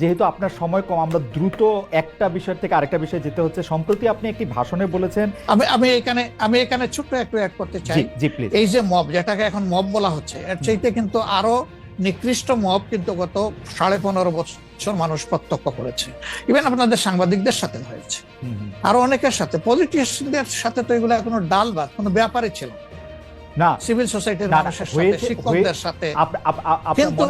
যেহেতু আপনার সময় কম, আমরা দ্রুত একটা বিষয় থেকে আরেকটা বিষয়ে যেতে হচ্ছে। সম্প্রতি আপনি একটি ভাষণে বলেছেন, আমি এখানে ছোট্ট একটু অ্যাড করতে চাই। জি প্লিজ। এই যে মব, যেটাকে এখন মব বলা হচ্ছে, এর চাইতে কিন্তু আরো নিকৃষ্ট মব কিন্তু গত 15.5 বছর মানুষ প্রত্যক্ষ করেছে। ইভেন আপনাদের সাংবাদিকদের সাথে হয়েছে, আরো অনেকের সাথে, পলিটিশিয়ানদের সাথে। তো এগুলো কোনো ডাল ভাত, কোনো ব্যাপারই ছিল না। সিভিল সোসাইটির মানুষের সাথে, শিক্ষকদের সাথে। কিন্তু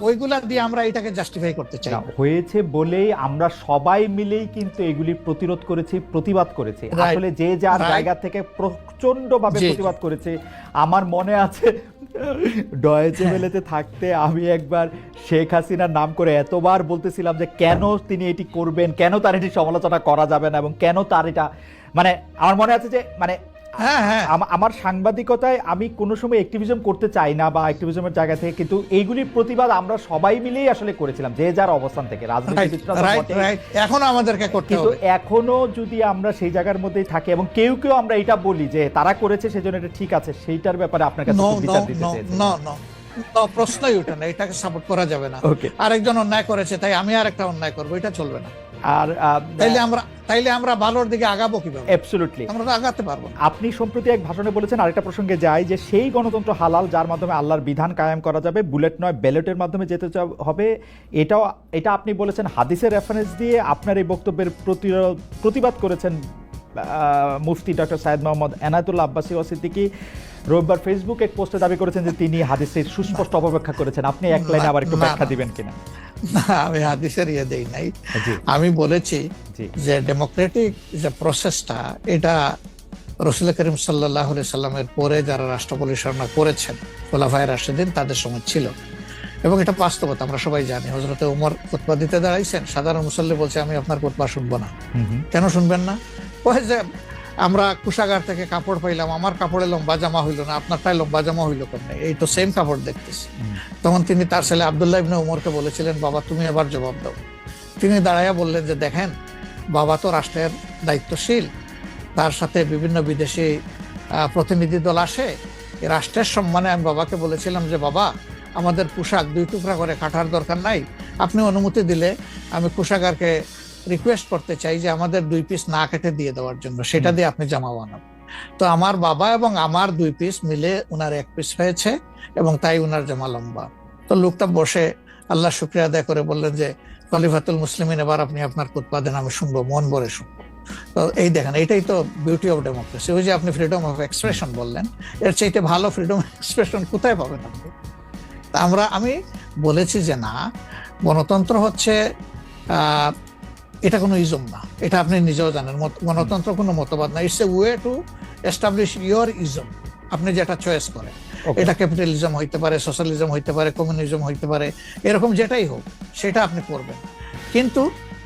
ওইগুলা দিয়ে আমরা এটাকে জাস্টিফাই করতে চাই। হয়েছে বলেই আমরা সবাই মিলেই কিন্তু এগুলি প্রতিরোধ করেছি, প্রতিবাদ করেছি। আসলে যে যার জায়গা থেকে প্রচন্ড ভাবে প্রতিবাদ করেছে। আমার মনে আছে ডয়েচে ভেলেতে থাকতে আমি একবার শেখ হাসিনার নাম করে এতবার বলতেছিলাম যে কেন তিনি এটি করবেন, কেন তার এটি সমালোচনা করা যাবে না, এবং কেন তার এটা, মানে আমার মনে আছে যে মানে আমার সাংবাদিকতায় আমি কোনো সময় অ্যাক্টিভিজম করতে চাই না বা অ্যাক্টিভিজমের জায়গা থেকে, কিন্তু এইগুলির প্রতিবাদ আমরা সবাই মিলেই আসলে করেছিলাম, যে যার অবস্থান থেকে। এখনো আমাদেরকে করতে হবে, কিন্তু এখনো যদি আমরা সেই জায়গার মধ্যেই থাকি এবং কেউ কেউ আমরা এটা বলি যে তারা করেছে সেজন্য এটা ঠিক আছে, সেইটার ব্যাপারে আপনার কাছে বিচার দিতে চাই। প্রশ্নই ওঠে না, এটাকে সাপোর্ট করা যাবে না। আরেকজন অন্যায় করেছে তাই আমি আরেকটা অন্যায় করবো, এটা চলবে না। আর তাইলে আমরা ভালোর দিকে আগাবো কিভাবে? অ্যাবসলিউটলি আমরা তো আগাতে পারবো না। আপনি সম্প্রতি এক ভাষণে বলেছেন, আরেকটা প্রসঙ্গে যাই, যে সেই গণতন্ত্র হালাল যার মাধ্যমে আল্লাহর বিধান কায়েম করা যাবে, বুলেট নয় ব্যালটের মাধ্যমে যেতে হবে। এটা আপনি বলেছেন হাদিসের রেফারেন্স দিয়ে। আপনার এই বক্তব্যের প্রতিবাদ করেছেন মুফতি ডক্টর সাইয়েদ মোহাম্মদ এনায়েতুল্লাহ আব্বাসী সিদ্দিকী। রোববার ফেসবুক এক পোস্টে দাবি করেছেন যে তিনি হাদিসের সুস্পষ্ট অপব্যাখ্যা করেছেন। আপনি এক লাইনে আবার একটু ব্যাখ্যা দিবেন কিনা? না, আমি হাদিসের দেই নাই। আমি বলেছি যে ডেমোক্রেটিক যে প্রসেসটা, এটা রাসূল করিম সাল্লাল্লাহু আলাইহি সাল্লামের পরে যারা রাষ্ট্র পরিচালনা করেছেন, খোলাফায়ে রাশিদিন, তাদের সময় ছিল। এবং এটা বাস্তবতা, আমরা সবাই জানি। হযরতে ওমর খুতবা দিতে দাঁড়াইছেন, সাধারণ মুসল্লি বলছে আমি আপনার খুতবা শুনবো না। কেন শুনবেন না? ওই যে আমরা কুশাগার থেকে কাপড় পাইলাম, আমার কাপড়ে লম্বা জামা হইলো না, আপনারটাই লম্বা জামা হইলো কেমনে? এই তো সেম কাপড় দেখতেছি। তখন তিনি তার ছেলে আব্দুল্লাহ ইবনে উমরকে বলেছিলেন, বাবা তুমি এবার জবাব দাও। তিনি দাঁড়াইয়া বললেন যে দেখেন, বাবা তো রাষ্ট্রের দায়িত্বশীল, তার সাথে বিভিন্ন বিদেশি প্রতিনিধি দল আসে। রাষ্ট্রের সম্মানে আমি বাবাকে বলেছিলাম যে বাবা, আমাদের পোশাক 2 টুকরা করে কাটার দরকার নাই, আপনি অনুমতি দিলে আমি কুশাগারকে রিকোয়েস্ট করতে চাই যে আমাদের 2 পিস না কেটে দিয়ে দেওয়ার জন্য, সেটা দিয়ে আপনি জামা বানান। তো আমার বাবা এবং আমার 2 পিস মিলে উনার 1 পিস হয়েছে, এবং তাই উনার জামা লম্বা। তো লোকটা বসে আল্লাহ শুকরিয়া আদায় করে বললেন যে খলিফাতুল মুসলিমিন, এবার আপনি আপনার খুতবা দেন, আমি শুনবো, মন ভরে শুনবো। তো এই দেখেন, এটাই তো বিউটি অফ ডেমোক্রেসি। ওই যে আপনি ফ্রিডম অফ এক্সপ্রেশন বললেন, এর চাইতে ভালো ফ্রিডম অফ এক্সপ্রেশন কোথায় পাবেন আপনি? আমি বলেছি যে না, গণতন্ত্র হচ্ছে এটা কোনো ইজম না, এটা আপনি নিজেও জানেন। গণতন্ত্র কোনো মতবাদ না, it's a way to establish your ism. আপনি যেটা চয়েস করেন, এটা ক্যাপিটালিজম হইতে পারে, সোশ্যালিজম হইতে পারে, কমিউনিজম হইতে পারে, এরকম যেটাই হোক সেটা আপনি করবেন। কিন্তু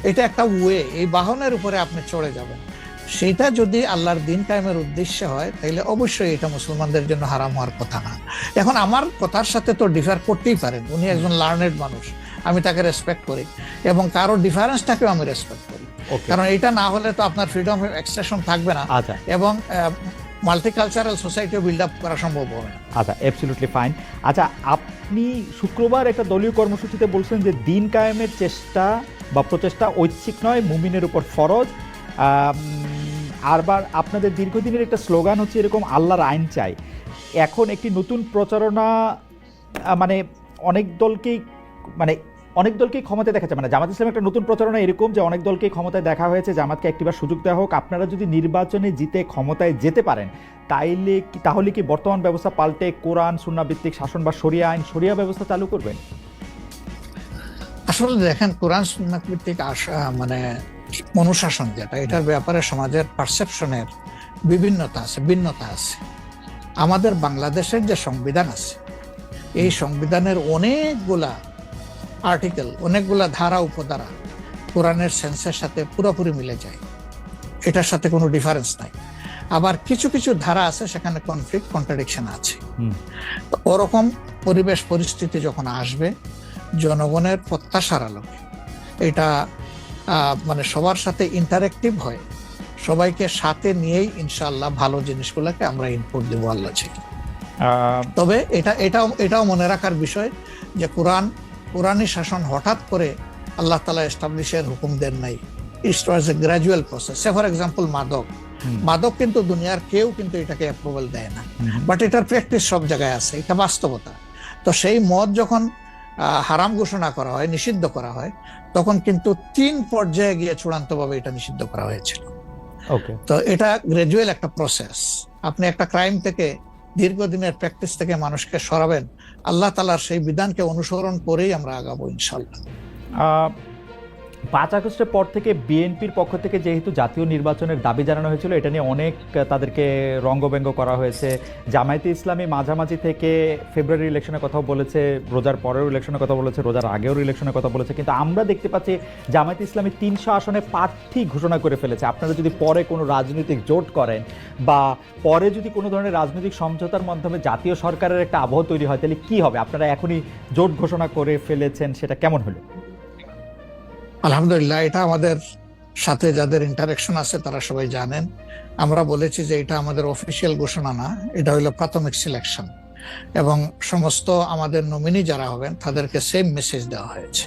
এটা একটা ওয়ে, এই বাহনের উপরে আপনি চড়ে যাবেন। সেটা যদি আল্লাহর দিন কায়েমের উদ্দেশ্যে হয়, তাহলে অবশ্যই এটা মুসলমানদের জন্য হারাম হওয়ার কথা না। এখন আমার কথার সাথে তো ডিফার করতেই পারেন, উনি একজন লার্নেড মানুষ, আমি তাকে রেসপেক্ট করি, এবং কারো ডিফারেন্সটাকেও আমি রেসপেক্ট করি। কারণ এটা না হলে তো আপনার ফ্রিডম অফ এক্সপ্রেশন থাকবে না, এবং মাল্টিকালচারাল সোসাইটিও বিল্ড আপ করা সম্ভব হবে না। আচ্ছা, অ্যাবসলিউটলি ফাইন। আচ্ছা, আপনি শুক্রবার একটা দলীয় কর্মসূচিতে বলছেন যে দিন কায়েমের চেষ্টা বা প্রচেষ্টা ঐচ্ছিক নয়, মুমিনের উপর ফরজ। আরবার আপনাদের দীর্ঘদিনের একটা স্লোগান হচ্ছে এরকম, আল্লাহর আইন চাই। এখন একটি নতুন প্রচারণা, মানে অনেক দলকেই ক্ষমতায় দেখা যায়, মানে জামাত ইসলাম একটা নতুন প্রচারণা এরকম যে অনেক দলকেই ক্ষমতায় দেখা হয়েছে, জামাতকে একটিবার সুযোগ দেওয়া হোক, আপনারা যদি নির্বাচনে জিতে ক্ষমতায় যেতে পারেন তাহলে কি বর্তমান ব্যবস্থা পাল্টে কোরআন সুন্নাহ ভিত্তিক শাসন বা শরিয়া আইন, শরিয়া ব্যবস্থা চালু করবেন? আসলে দেখেন, কোরআন সুন্নাহ ভিত্তিক মানে অনুশাসন যেটা, এটার ব্যাপারে সমাজের পারসেপশনের ভিন্নতা আছে। আমাদের বাংলাদেশের যে সংবিধান আছে, এই সংবিধানের অনেকগুলা আর্টিকেল, অনেকগুলা ধারা উপধারা কোরআনের সেন্সের সাথে পুরোপুরি মিলে যায়, এটার সাথে কোনো ডিফারেন্স নাই। আবার কিছু কিছু ধারা আছে সেখানে কনফ্লিক্ট, কন্ট্রাডিকশন আছে। তো ওরকম পরিবেশ পরিস্থিতি যখন আসবে, জনগণের প্রত্যাশার আলোকে এটা মানে সবার সাথে ইন্টারেক্টিভ হয়, সবাইকে সাথে নিয়েই ইনশাআল্লাহ ভালো জিনিসগুলোকে আমরা ইনপুট দেবো আল্লাহ থেকে। তবে এটাও মনে রাখার বিষয় যে কোরআনী শাসন হঠাৎ করে আল্লাহ তাআলা এস্টাবলিশের হুকুম দেন নাই। It was a gradual process. For example মাদক কিন্তু দুনিয়ার কেউ কিন্তু এটাকে অ্যাপ্রুভাল দেয় না, বাট এটার প্র্যাকটিস সব জায়গায় আছে, এটা বাস্তবতা। তো সেই মদ যখন হারাম ঘোষণা করা হয়, নিষিদ্ধ করা হয়, তখন কিন্তু 3 পর্যায়ে গিয়ে চূড়ান্তভাবে এটা নিষিদ্ধ করা হয়েছিল। তো এটা গ্রাজুয়াল একটা প্রসেস। আপনি একটা ক্রাইম থেকে, দীর্ঘদিনের প্র্যাকটিস থেকে মানুষকে সরাবেন, আল্লাহ তাআলার সেই বিধানকে অনুসরণ করেই আমরা আগাবো ইনশাআল্লাহ। 5 আগস্টের পর থেকে বিএনপির পক্ষ থেকে যেহেতু জাতীয় নির্বাচনের দাবি জানানো হয়েছিল, এটা নিয়ে অনেক তাদেরকে রঙ্গব্যঙ্গ করা হয়েছে। জামায়াতে ইসলামী মাঝামাঝি থেকে ফেব্রুয়ারি ইলেকশনের কথাও বলেছে, রোজার পরেও ইলেকশনের কথা বলেছে, রোজার আগেও ইলেকশনের কথা বলেছে, কিন্তু আমরা দেখতে পাচ্ছি জামায়াতে ইসলামী 300 আসনে প্রার্থী ঘোষণা করে ফেলেছে। আপনারা যদি পরে কোনো রাজনৈতিক জোট করেন বা পরে যদি কোনো ধরনের রাজনৈতিক সমঝোতার মাধ্যমে জাতীয় সরকারের একটা আবহ তৈরি হয়, তাহলে কি হবে? আপনারা এখনই জোট ঘোষণা করে ফেলেছেন, সেটা কেমন হলো? আলহামদুলিল্লাহ, এটা আমাদের সাথে যাদের ইন্টারেকশন আছে তারা সবাই জানেন। আমরা বলেছি যে এটা আমাদের অফিসিয়াল ঘোষণা না, এটা হলো প্রাথমিক সিলেকশন, এবং সমস্ত আমাদের নমিনি যারা হবেন তাদেরকে সেম মেসেজ দেওয়া হয়েছে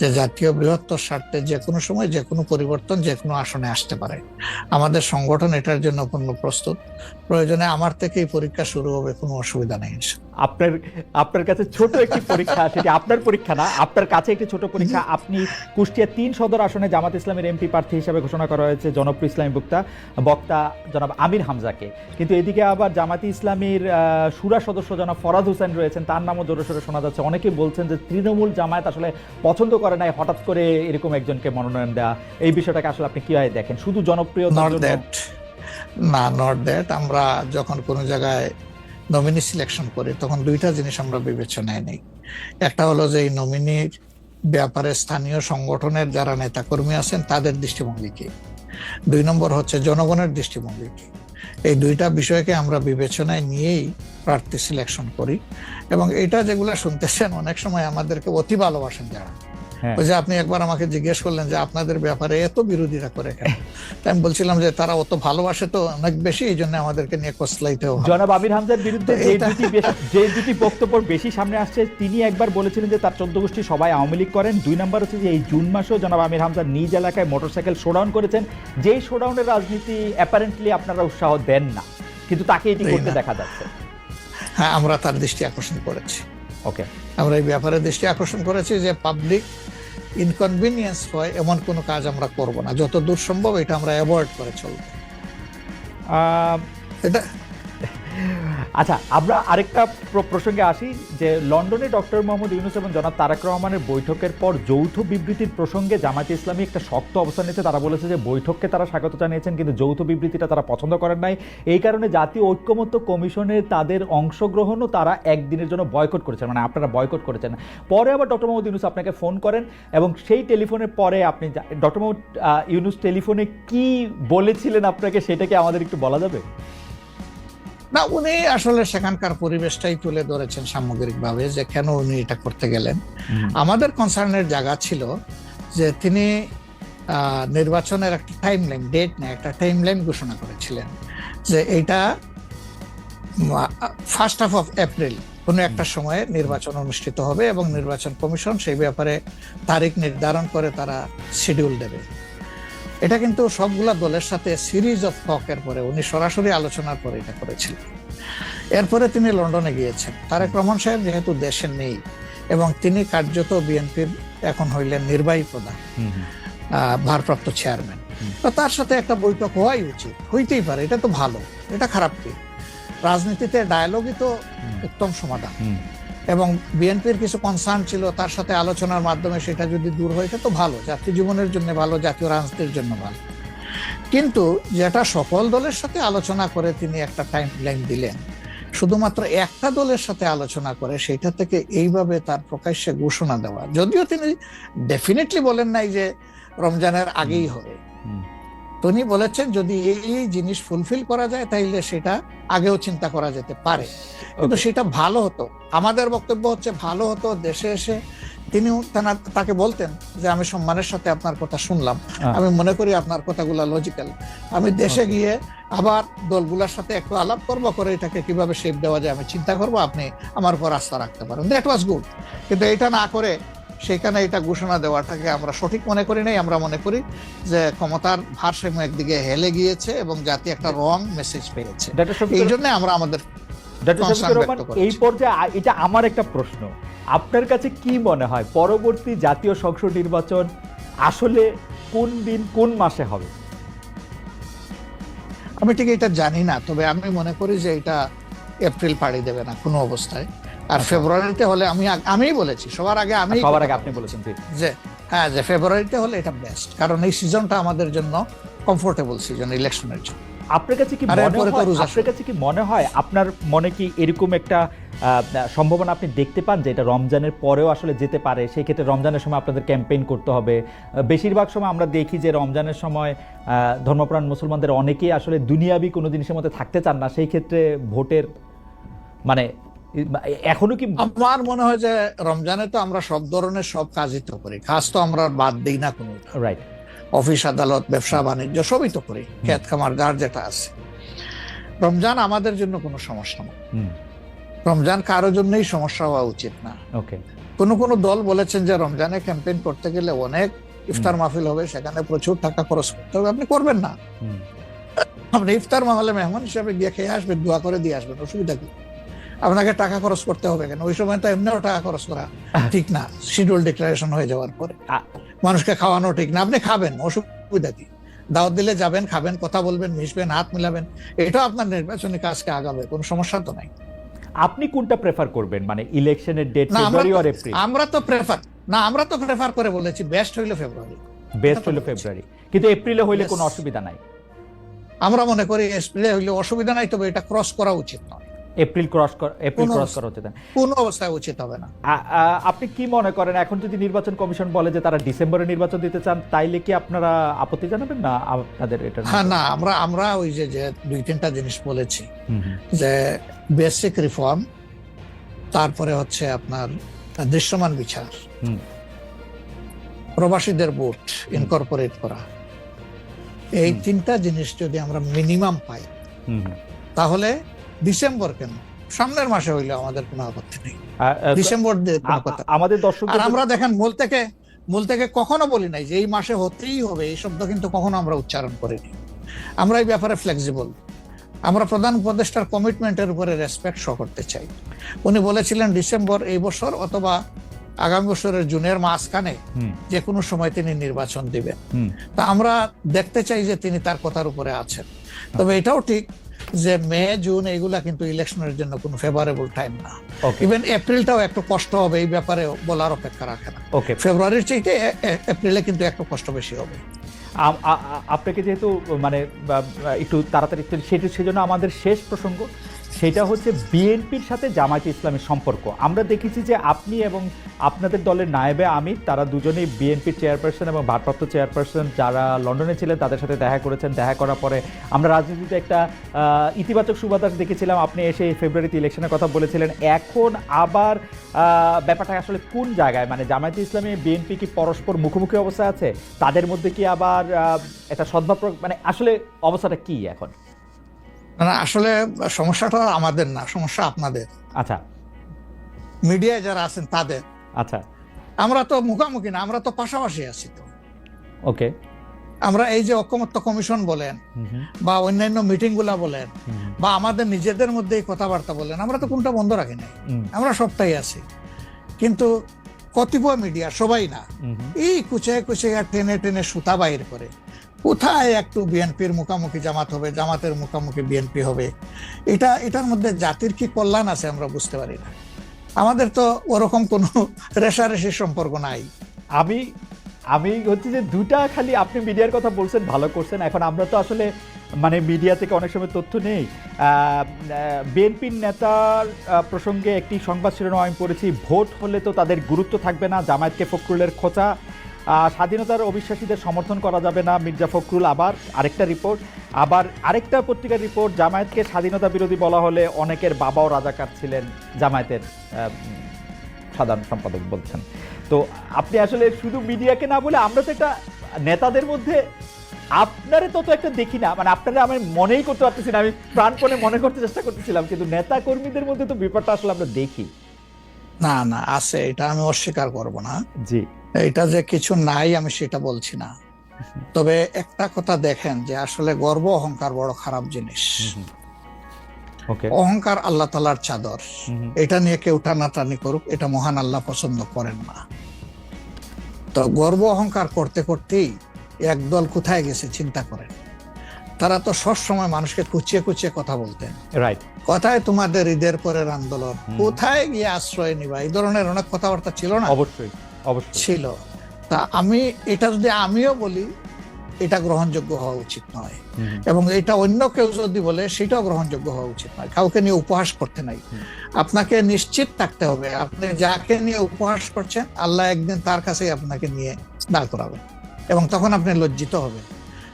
যে জাতীয় বৃহত্তর স্বার্থে যে কোনো সময় যে কোনো পরিবর্তন যে কোনো আসনে আসতে পারে। আমাদের সংগঠন এটার জন্য পূর্ণ প্রস্তুত। প্রয়োজনে আমার থেকেই পরীক্ষা শুরু হবে, কোনো অসুবিধা নেই। আপনার কাছে ছোট একটি পরীক্ষা, সেটি আপনার পরীক্ষা না, আপনার কাছে একটি ছোট পরীক্ষা। আপনি কুষ্টিয়া 3 সদর আসনে জামাত ইসলামের এমপি প্রার্থী হিসেবে ঘোষণা করা হয়েছে জনপ্রিয় ইসলামী বক্তা জনাব আমির হামজাকে, কিন্তু এদিকে আবার জামাতি ইসলামীর শুরা সদস্য জনাব ফরাদ হোসেন রয়েছেন, তার নামও জোরে সোরে শোনা যাচ্ছে। অনেকেই বলছেন যে তৃণমূল জামায়াত আসলে পছন্দ করে নাই হঠাৎ করে এরকম একজনকে মনোনয়ন দেওয়া। এই বিষয়টাকে আসলে আপনি কিভাবে দেখেন? শুধু জনপ্রিয়তা না, নট দ্যাট। আমরা যখন কোনো জায়গায় নমিনি সিলেকশন করি তখন 2টা জিনিস আমরা বিবেচনায় নেই। একটা হলো যে এই নমিনির ব্যাপারে স্থানীয় সংগঠনের যারা নেতাকর্মী আছেন তাদের দৃষ্টিভঙ্গি কি, 2 নম্বর হচ্ছে জনগণের দৃষ্টিভঙ্গি কি। এই 2টা বিষয়কে আমরা বিবেচনায় নিয়েই প্রার্থী সিলেকশন করি। এবং এটা যেগুলো শুনতেছেন, অনেক সময় আমাদেরকে অতি ভালোবাসেন যারা, ওই যে আপনি একবার আমাকে জিজ্ঞেস করলেন যে আপনাদের ব্যাপারে এত বিরোধিতা করে কেন, আমি বলছিলাম যে তারা অত ভালোবাসে তো অনেক বেশি, এই জন্য আমাদেরকে নিয়ে কসলাইতে হবে। জনাব আমির হামজার বিরুদ্ধে যে দুটি বক্তব্য বেশি সামনে আসছে, তিনি একবার বলেছিলেন যে তার 14 গোষ্ঠী সবাই আওয়ামী লীগ করেন। 2 নম্বর হচ্ছে যে এই জুন মাসেও জনাব আমির হামজা নিজ এলাকায় মোটরসাইকেল শোডাউন করেছেন, যেই শোডাউনের রাজনীতি অ্যাপারেন্টলি আপনারা উৎসাহ দেন না, কিন্তু তাকে এটি করতে দেখা যাচ্ছে। হ্যাঁ, আমরা তার দৃষ্টি আকর্ষণ করেছি। আমরা এই ব্যাপারে দৃষ্টি আকর্ষণ করেছি যে পাবলিক ইনকনভিনিয়েন্স হয় এমন কোনো কাজ আমরা করব না, যত দূর সম্ভব এটা আমরা অ্যাভয়েড করে চলব। এটা আচ্ছা, আমরা আরেকটা প্রসঙ্গে আসি যে লন্ডনে ডক্টর মোহাম্মদ ইউনূস এবং জনাব তারেক রহমানের বৈঠকের পর যৌথ বিবৃতির প্রসঙ্গে জামায়াতে ইসলামী একটা শক্ত অবস্থান নিয়েছে। তারা বলেছে যে বৈঠককে তারা স্বাগত জানিয়েছেন, কিন্তু যৌথ বিবৃতিটা তারা পছন্দ করেন নাই। এই কারণে জাতীয় ঐক্যমত্য কমিশনে তাদের অংশগ্রহণও তারা একদিনের জন্য বয়কট করেছেন, মানে আপনারা বয়কট করেছেন। পরে আবার ডক্টর মোহাম্মদ ইউনূস আপনাকে ফোন করেন এবং সেই টেলিফোনের পরে আপনি ডক্টর মোহাম্মদ ইউনূস টেলিফোনে কি বলেছিলেন আপনাকে, সেটাকে আমাদের একটু বলা যাবে? না, উনি আসলে সেখানকার পরিবেশটাই তুলে ধরেছেন সামগ্রিকভাবে যে কেন উনি এটা করতে গেলেন। আমাদের কনসার্নের জায়গা ছিল যে তিনি নির্বাচনের একটা টাইমলাইন, ডেট না, একটা টাইমলাইন ঘোষণা করেছিলেন যে এইটা ফার্স্ট হাফ অফ এপ্রিল কোনো একটা সময়ে নির্বাচন অনুষ্ঠিত হবে এবং নির্বাচন কমিশন সেই ব্যাপারে তারিখ নির্ধারণ করে তারা শিডিউল দেবে। এটা কিন্তু সবগুলা দলের সাথে সিরিজ অফ টকের পরে উনি সরাসরি আলোচনার পরে এটা করেছিলেন। এরপরে তিনি লন্ডনে গিয়েছেন। তারেক রহমান সাহেব যেহেতু দেশে নেই এবং তিনি কার্যত বিএনপির এখন হইলেন নির্বাহী প্রধান, ভারপ্রাপ্ত চেয়ারম্যান, তো তার সাথে একটা বৈঠক হওয়াই উচিত, হইতেই পারে, এটা তো ভালো, এটা খারাপ কি? রাজনীতিতে ডায়ালগই তো উত্তম সমাধান। এবং বিএনপির কিছু কনসার্ন ছিল, তার সাথে আলোচনার মাধ্যমে সেটা যদি দূর হয় এটা তো ভালো, জাতীয় জীবনের জন্য ভালো, জাতীয় রাজনীতির জন্য ভালো। কিন্তু যেটা সকল দলের সাথে আলোচনা করে তিনি একটা টাইম লাইন দিলেন, শুধুমাত্র একটা দলের সাথে আলোচনা করে সেটা থেকে এইভাবে তার প্রকাশ্যে ঘোষণা দেওয়া, যদিও তিনি ডেফিনেটলি বলেন নাই যে রমজানের আগেই হবে, তিনি বলেছেন যদি এই জিনিস ফুলফিল করা যায় তাইলে সেটা আগেও চিন্তা করা যেতে পারে, কিন্তু সেটা ভালো হতো। আমাদের বক্তব্য হচ্ছে ভালো হতো দেশে এসে তিনিও তাকে বলতেন যে আমি সম্মানের সাথে আপনার কথা শুনলাম, আমি মনে করি আপনার কথাগুলো লজিক্যাল, আমি দেশে গিয়ে আবার দলগুলোর সাথে একটু আলাপ করবো, করে এটাকে কিভাবে শেপ দেওয়া যায় আমি চিন্তা করবো, আপনি আমার উপর আস্থা রাখতে পারেন। That was good. কিন্তু এটা না করে সেখানে এটা ঘোষণা দেওয়াটাকে আমরা সঠিক মনে করি নাই। আমরা মনে করি যে ক্ষমতার ভারসাম্য একদিকে হেলে গিয়েছে এবং জাতি একটা রং মেসেজ পেয়েছে। এই জন্য আমরা আমাদের এই পর্যায়ে এটা আমার একটা প্রশ্ন, আপনার কাছে কি মনে হয় পরবর্তী জাতীয় সংসদ নির্বাচন আসলে কোন দিন কোন মাসে হবে? আমি ঠিক এটা জানি না, তবে আমি মনে করি যে এটা এপ্রিল পাড়ি দেবে না কোনো অবস্থায়। আর ফেব্রুয়ারিতে হলে আমি বলেছি সবার আগে, আপনি বলেছেন যে হ্যাঁ, যে ফেব্রুয়ারিতে হলে এটা বেস্ট, কারণ এই সিজনটা আমাদের জন্য কমফোর্টেবল সিজন ইলেকশনের জন্য। আপনার কাছে কি মনে হয় আপনার মনে কি এরকম একটা সম্ভাবনা আপনি দেখতে পান যে এটা রমজানের পরেও আসলে যেতে পারে? সেই ক্ষেত্রে রমজানের সময় আপনাদের ক্যাম্পেইন করতে হবে। বেশিরভাগ সময় আমরা দেখি যে রমজানের সময় ধর্মপ্রাণ মুসলমানদের অনেকেই আসলে দুনিয়াবি কোনো জিনিসের মধ্যে থাকতে চান না, সেই ক্ষেত্রে ভোটের মানে এখনো কি? আমার মনে হয় যে রমজানে তো আমরা সব ধরনের সব কাজই তো করি, কাজ তো আমরা বাদ দিই না কোনো। রাইট, অফিস আদালত ব্যবসা বাণিজ্য সবই তো করি, ক্ষেত খামার যার যেটা আছে। রমজান আমাদের জন্য কোনো সমস্যা না, রমজান কারোর জন্যই সমস্যা হওয়া উচিত না। ওকে, কোনো দল বলেছেন যে রমজানে ক্যাম্পেইন করতে গেলে অনেক ইফতার মাহফিল হবে, সেখানে প্রচুর টাকা খরচ করতে হবে, আপনি করবেন না। আপনি ইফতার মাহফিলে মেহমান হিসাবে গিয়ে খেয়ে আসবেন, দোয়া করে দিয়ে আসবেন, অসুবিধা কি? আপনাকে টাকা খরচ করতে হবে কেন? ওই সময় তো এমনিও টাকা খরচ করা ঠিক না, শিডিউল ডিক্লারেশন হয়ে যাওয়ার পরে মানুষকে খাওয়ানো ঠিক না। আপনি খাবেন, অসুবিধা কি? দাওয়াত দিলে যাবেন, খাবেন, কথা বলবেন, মিশবেন, হাত মিলাবেন, এটাও আপনার নির্বাচনী কাজকে আগাবে, কোনো সমস্যা তো নাই। আপনি কোনটা প্রেফার করবেন, মানে ইলেকশনের ডেট ফেব্রুয়ারি অর এপ্রিল? আমরা তো প্রেফার করে বলেছি বেস্ট হইলো ফেব্রুয়ারি, কিন্তু এপ্রিলে হইলে কোনো অসুবিধা নাই। আমরা মনে করি এপ্রিলে হইলে অসুবিধা নাই, তবে এটা ক্রস করা উচিত নয়। এপ্রিল ক্রস করা উচিত না, কোন অবস্থায় উচিত হবে না। আপনি কি মনে করেন এখন যদি নির্বাচন কমিশন বলে যে তারা ডিসেম্বরে নির্বাচন দিতে চান, তাইলে কি আপনারা আপত্তি জানাবেন না আপনাদের এটা? হ্যাঁ, না, আমরা ওই যে 2-3টা জিনিস বলেছি, যে বেসিক রিফর্ম, তারপরে হচ্ছে আপনার দৃশ্যমান বিচার, প্রবাসীদের ভোট ইনকর্পোরেট করা, এই 3টা জিনিস যদি আমরা মিনিমাম পাই তাহলে ডিসেম্বর কেন, সামনের মাসে হইলে আমাদের কোনো আপত্তি নেই। ডিসেম্বর আমাদের দর্শক, আর আমরা দেখেন মূল থেকে কখনো বলি নাই যে এই মাসে হতেই হবে, এই শব্দ কিন্তু কখনো আমরা উচ্চারণ করিনি। আমরা এই ব্যাপারে ফ্লেক্সিবল। আমরা প্রধান উপদেষ্টার কমিটমেন্টের উপরে রেসপেক্ট শো করতে চাই। উনি বলেছিলেন ডিসেম্বর এই বছর অথবা আগামী বছরের জুনের মাঝখানে যে কোনো সময় তিনি নির্বাচন দিবেন। তা আমরা দেখতে চাই যে তিনি তার কথার উপরে আছেন। তবে এটাও ঠিক যে মে জুন এইগুলা কিন্তু ইলেকশনের জন্য কোনো ফেভারেবল টাইম না। ইভেন এপ্রিলটাও একটু কষ্ট হবে, এই ব্যাপারে বলার অপেক্ষা রাখে না। ফেব্রুয়ারির চাইতে এপ্রিলে কিন্তু একটু কষ্ট বেশি হবে। আপনাকে যেহেতু মানে একটু তাড়াতাড়ি, সেজন্য আমাদের শেষ প্রসঙ্গ সেটা হচ্ছে বিএনপির সাথে জামায়াতে ইসলামের সম্পর্ক। আমরা দেখেছি যে আপনি এবং আপনাদের দলের নায়েবে আমির, তারা দুজনেই বিএনপির চেয়ারপারসন এবং ভারপ্রাপ্ত চেয়ারপারসন যারা লন্ডনে ছিলেন তাদের সাথে দেখা করেছেন। দেখা করার পরে আমরা রাজনীতিতে একটা ইতিবাচক সুবাতাস দেখেছিলাম। আপনি এসে ফেব্রুয়ারিতে ইলেকশনের কথা বলেছিলেন। এখন আবার ব্যাপারটা আসলে কোন জায়গায়, মানে জামায়াতে ইসলামী বিএনপি কি পরস্পর মুখোমুখি অবস্থা আছে? তাদের মধ্যে কি আবার একটা সদ্ভাব, মানে আসলে অবস্থাটা কি এখন? না, আসলে সমস্যাটা আমাদের না, সমস্যা আপনাদের। আচ্ছা, মিডিয়ায় যারা আছেন তাদের। আচ্ছা, আমরা তো মুখামুখি না, আমরা তো পাশাপাশি আছি। তো ওকে, আমরা এই যে ঐকমত্য কমিশন বলেন বা অন্যান্য মিটিং গুলা বলেন বা আমাদের নিজেদের মধ্যে কথাবার্তা বলেন, আমরা তো কোনটা বন্ধ রাখি নাই, আমরা সবটাই আছি। কিন্তু কতিপয় মিডিয়া, সবাই না, এই কুচে টেনে সুতা বাইর করে কোথায় একটু বিএনপির মুখামুখি জামাত হবে, জামাতের মুখামুখি বিএনপি হবে, এটার মধ্যে জাতির কি কল্যাণ আছে আমরা বুঝতে পারি না। আমাদের তো ওরকম কোনো রেশারেশির সম্পর্ক নাই। আমি হচ্ছে যে দুটা, খালি আপনি মিডিয়ার কথা বলছেন, ভালো করছেন। এখন আমরা তো আসলে মানে মিডিয়া থেকে অনেক সময় তথ্য নেই। বিএনপির নেতার প্রসঙ্গে একটি সংবাদ শিরোনাম আমি পড়েছি, ভোট হলে তো তাদের গুরুত্ব থাকবে না, জামায়াতকে ফখরুলের খোঁচা, স্বাধীনতার অবিশ্বাসীদের সমর্থন করা যাবে না, মির্জা ফখরুল। আবার আরেকটা রিপোর্ট, আবার আরেকটা পত্রিকার রিপোর্ট, জামায়াতকে স্বাধীনতা বিরোধী বলা হলে অনেকের বাবাও রাজাকার ছিলেন, জামায়াতের সাধারণ সম্পাদক বলছেন। তো আপনি আসলে শুধু মিডিয়াকে না বলে আমরা তো একটা নেতাদের মধ্যে আপনারে তত একটা দেখি না, মানে আপনারা আমি মনেই করতে পারতেছি না, আমি প্রাণপণে মনে করতে চেষ্টা করতেছিলাম, কিন্তু নেতা কর্মীদের মধ্যে তো ব্যাপারটা আসলে আমরা দেখি। না না, আছে, এটা আমি অস্বীকার করব না। জি, এটা যে কিছু নাই আমি সেটা বলছি না, তবে একটা কথা দেখেন যে আসলে গর্ব অহংকার বড় খারাপ জিনিস। ওকে, অহংকার আল্লাহ তাআলার চাদর, এটা নিয়ে কেউ টানাটানি করুক, এটা মহান আল্লাহ পছন্দ করেন না। তো গর্ব অহংকার করতে করতেই একদল কোথায় গেছে চিন্তা করেন। তারা তো সবসময় মানুষকে কুচিয়ে কুচিয়ে কথা বলতেন, রাইট, কোথায় তোমাদের ঈদের পরের আন্দোলন, কোথায় গিয়ে আশ্রয় নিবা, এই ধরনের অনেক কথাবার্তা ছিল না? অবশ্যই অবশ্যই ছিল। তা আমি এটা যদি আমিও বলি, এটা গ্রহণযোগ্য হওয়া উচিত নয়, এবং এটা অন্য কেউ যদি বলে সেটাও গ্রহণযোগ্য হওয়া উচিত নয়। কাউকে নিয়ে উপহাস করতে নাই। আপনাকে নিশ্চিত থাকতে হবে আপনি যাকে নিয়ে উপহাস করছেন আল্লাহ একদিন তার কাছেই আপনাকে নিয়ে দাঁড় করাবেন, এবং তখন আপনি লজ্জিত হবেন।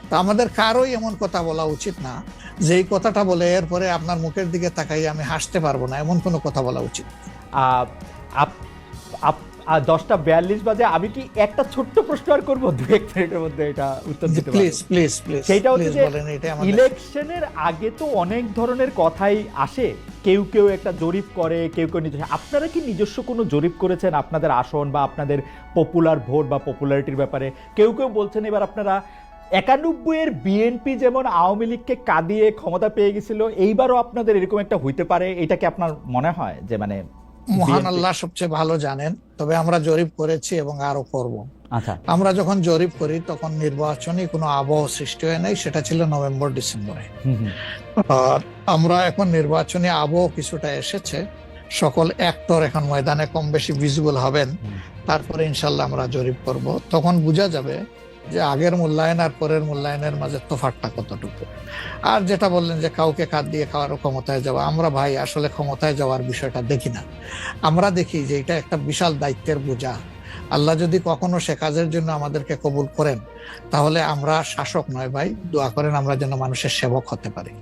তো আমাদের কারোই এমন কথা বলা উচিত না যে এই কথাটা বলে এরপরে আপনার মুখের দিকে তাকাই আমি হাসতে পারবো না, এমন কোনো কথা বলা উচিত। 10:42 বাজে, আমি কি একটা ছোট্ট প্রশ্ন আর করবো 2-1 মিনিটের মধ্যে, এটা উত্তর দিতে পারবো? প্লিজ প্লিজ প্লিজ, সেটা হচ্ছে যে বলেন। এটা আমাদের ইলেকশনের আগে তো অনেক ধরনের কথাই আসে, কেউ কেউ একটা জরিপ করে, কেউ কেউ নিজস্ব। আপনারা কি নিজস্ব কোনো জরিপ করেছেন আপনাদের আসন বা আপনাদের পপুলার ভোট বা পপুলারিটির ব্যাপারে? কেউ কেউ বলছেন এবার আপনারা 91-এর বিএনপি যেমন আওয়ামী লীগকে কাঁদিয়ে ক্ষমতা পেয়ে গেছিল, এইবারও আপনাদের এরকম একটা হইতে পারে, এটা কি আপনার মনে হয় যে মানে? মহান আল্লাহ সবচেয়ে ভালো জানেন, তবে আমরা জরিপ করেছি এবং আরো করব। আচ্ছা, আমরা যখন জরিপ করি তখন নির্বাচনী কোনো আবহ সৃষ্টি হয় নাই, সেটা ছিল নভেম্বর ডিসেম্বরে। আর আমরা এখন নির্বাচনী আবহ কিছুটা এসেছে, সকল অ্যাক্টর এখন ময়দানে কম বেশি ভিজিবল হবেন, তারপরে ইনশাল্লাহ আমরা জরিপ করব। তখন বোঝা যাবে যে আগের মূল্যায়ন আর পরের মূল্যায়নের মাঝে তফাৎটা কতটুকু। আর যেটা বললেন যে কাউকে কাঁদ দিয়ে খাওয়ার ক্ষমতায় যাওয়া, আমরা ভাই আসলে ক্ষমতায় যাওয়ার বিষয়টা দেখি না। আমরা দেখি যে এটা একটা বিশাল দায়িত্বের বোঝা। আল্লাহ যদি কখনো সে কাজের জন্য আমাদেরকে কবুল করেন, তাহলে আমরা শাসক নয় ভাই, দোয়া করেন আমরা যেন মানুষের সেবক হতে পারি।